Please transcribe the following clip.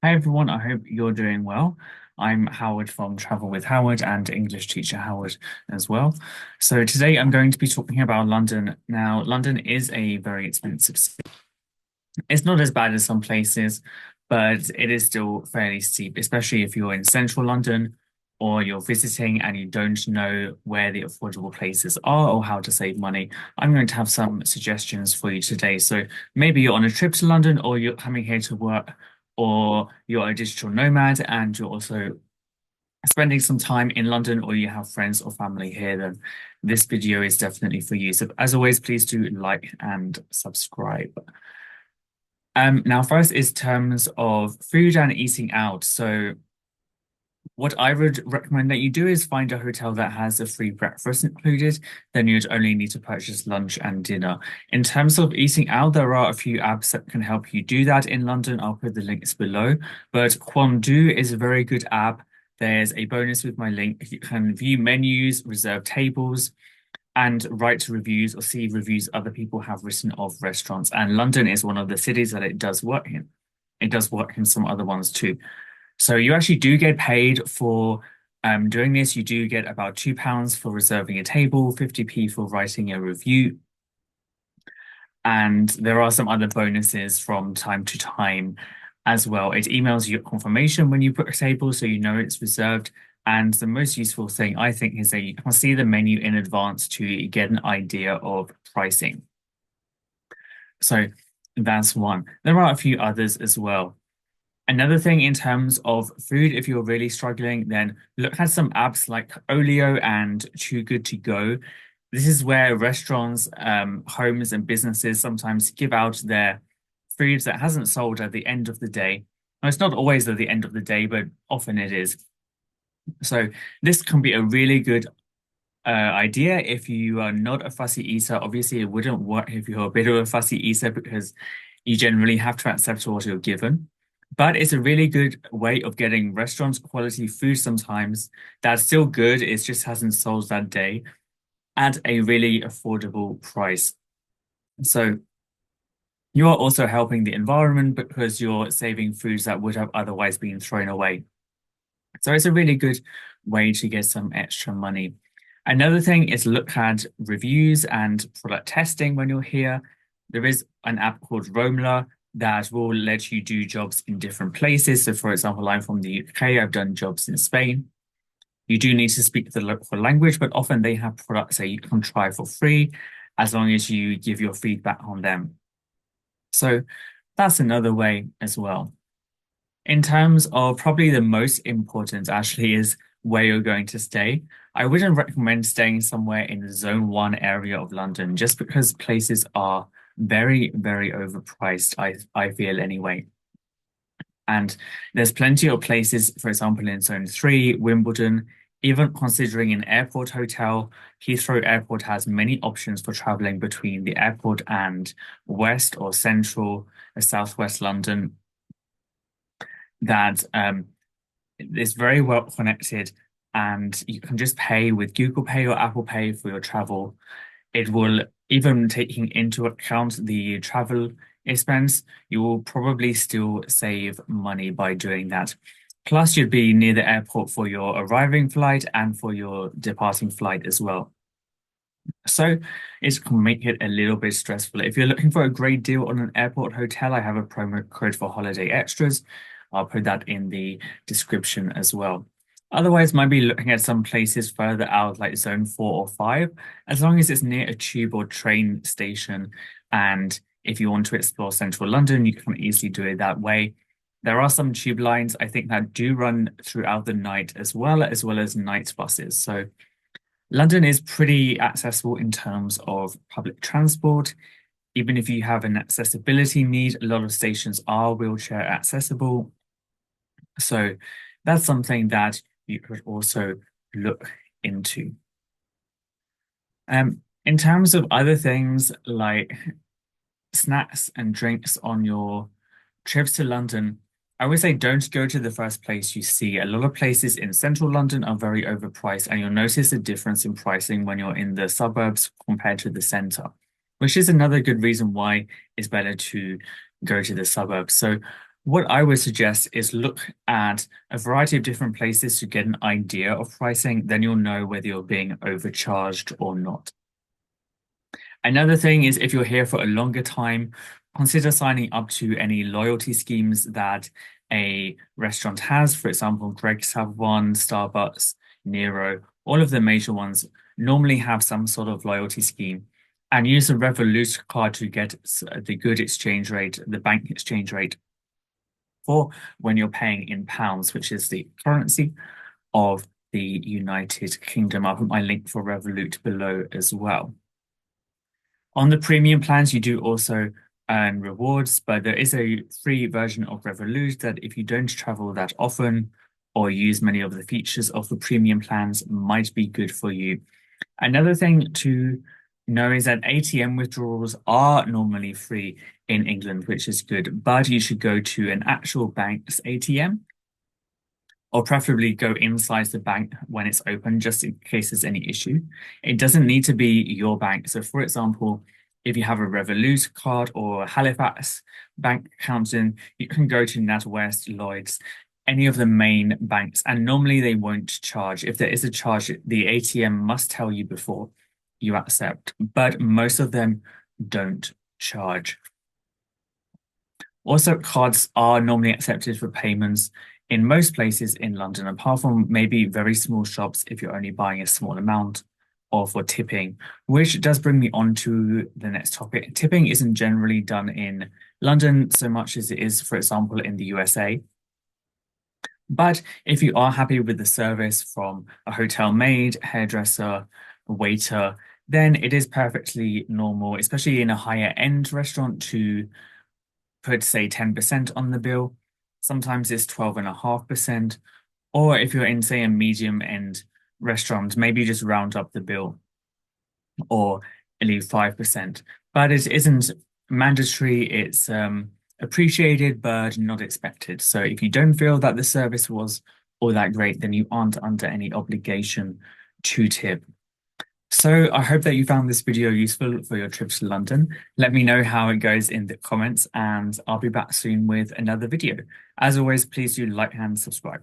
Hi everyone, I hope you're doing well. I'm Howard from Travel with Howard and English teacher Howard as well. So today I'm going to be talking about London. Now, London is a very expensive city. It's not as bad as some places, but it is still fairly steep, especially if you're in central London or you're visiting and you don't know where the affordable places are or how to save money. I'm going to have some suggestions for you today. So maybe you're on a trip to London or you're coming here to work or you're a digital nomad and you're also spending some time in London or you have friends or family here, then this video is definitely for you. So as always, please do like and subscribe. Now, first is terms of food and eating out. So, what I would recommend that you do is find a hotel that has a free breakfast included. Then you'd only need to purchase lunch and dinner. In terms of eating out, there are a few apps that can help you do that in London. I'll put the links below. But Quandu is a very good app. There's a bonus with my link. You can view menus, reserve tables, and write reviews or see reviews other people have written of restaurants. And London is one of the cities that it does work in. It does work in some other ones too. So you actually do get paid for doing this. You do get about £2 for reserving a table, 50p for writing a review. And there are some other bonuses from time to time as well. It emails you a confirmation when you book a table, so you know it's reserved. And the most useful thing, I think, is that you can see the menu in advance to get an idea of pricing. So that's one. There are a few others as well. Another thing in terms of food, if you're really struggling, then look at some apps like Olio and Too Good to Go. This is where restaurants, homes, and businesses sometimes give out their food that hasn't sold at the end of the day. Now, it's not always at the end of the day, but often it is. So this can be a really good idea if you are not a fussy eater. Obviously, it wouldn't work if you're a bit of a fussy eater because you generally have to accept what you're given. But it's a really good way of getting restaurants quality food sometimes that's still good. It just hasn't sold that day at a really affordable price. So you are also helping the environment because you're saving foods that would have otherwise been thrown away. So it's a really good way to get some extra money. Another thing is look at reviews and product testing when you're here. There is an app called Roamla that will let you do jobs in different places. So, for example, I'm from the UK, I've done jobs in Spain. You do need to speak the local language, but often they have products that you can try for free as long as you give your feedback on them. So, that's another way as well. In terms of probably the most important actually is where you're going to stay. I wouldn't recommend staying somewhere in the Zone 1 area of London just because places are very, very overpriced, I feel anyway. And there's plenty of places, for example, in Zone 3, Wimbledon, even considering an airport hotel, Heathrow Airport has many options for traveling between the airport and West or Central or Southwest London that is very well connected and you can just pay with Google Pay or Apple Pay for your travel. It will, even taking into account the travel expense, you will probably still save money by doing that. Plus, you'd be near the airport for your arriving flight and for your departing flight as well. So it can make it a little bit stressful. If you're looking for a great deal on an airport hotel, I have a promo code for holiday extras. I'll put that in the description as well. Otherwise, might be looking at some places further out, like zone 4 or 5, as long as it's near a tube or train station. And if you want to explore central London, you can easily do it that way. There are some tube lines, I think, that do run throughout the night as well as night buses. So London is pretty accessible in terms of public transport. Even if you have an accessibility need, a lot of stations are wheelchair accessible. So that's something that you could also look into. In terms of other things like snacks and drinks on your trips to London, I would say don't go to the first place you see. A lot of places in central London are very overpriced, and you'll notice a difference in pricing when you're in the suburbs compared to the center, which is another good reason why it's better to go to the suburbs. So What I would suggest is look at a variety of different places to get an idea of pricing, then you'll know whether you're being overcharged or not. Another thing is if you're here for a longer time, consider signing up to any loyalty schemes that a restaurant has. For example, Greg's have one, Starbucks, Nero, all of the major ones normally have some sort of loyalty scheme. And use the Revolut card to get the good exchange rate, the bank exchange rate for when you're paying in pounds, which is the currency of the United Kingdom. I'll put my link for Revolut below as well. On the premium plans, you do also earn rewards, but there is a free version of Revolut that if you don't travel that often or use many of the features of the premium plans might be good for you. Another thing to know is that ATM withdrawals are normally free in England, which is good, but you should go to an actual bank's ATM or preferably go inside the bank when it's open, just in case there's any issue. It doesn't need to be your bank. So, for example, if you have a Revolut card or a Halifax bank account, in, you can go to NatWest, Lloyds, any of the main banks, and normally they won't charge. If there is a charge, the ATM must tell you before you accept, but most of them don't charge. Also, cards are normally accepted for payments in most places in London, apart from maybe very small shops if you're only buying a small amount or for tipping, which does bring me on to the next topic. Tipping isn't generally done in London so much as it is, for example, in the USA. But if you are happy with the service from a hotel maid, hairdresser, waiter, then it is perfectly normal, especially in a higher end restaurant, to put, say, 10% on the bill. Sometimes it's 12.5%. Or if you're in, say, a medium end restaurant, maybe just round up the bill or leave 5%. But it isn't mandatory. It's appreciated, but not expected. So if you don't feel that the service was all that great, then you aren't under any obligation to tip. So I hope that you found this video useful for your trip to London. Let me know how it goes in the comments, and I'll be back soon with another video. As always, please do like and subscribe.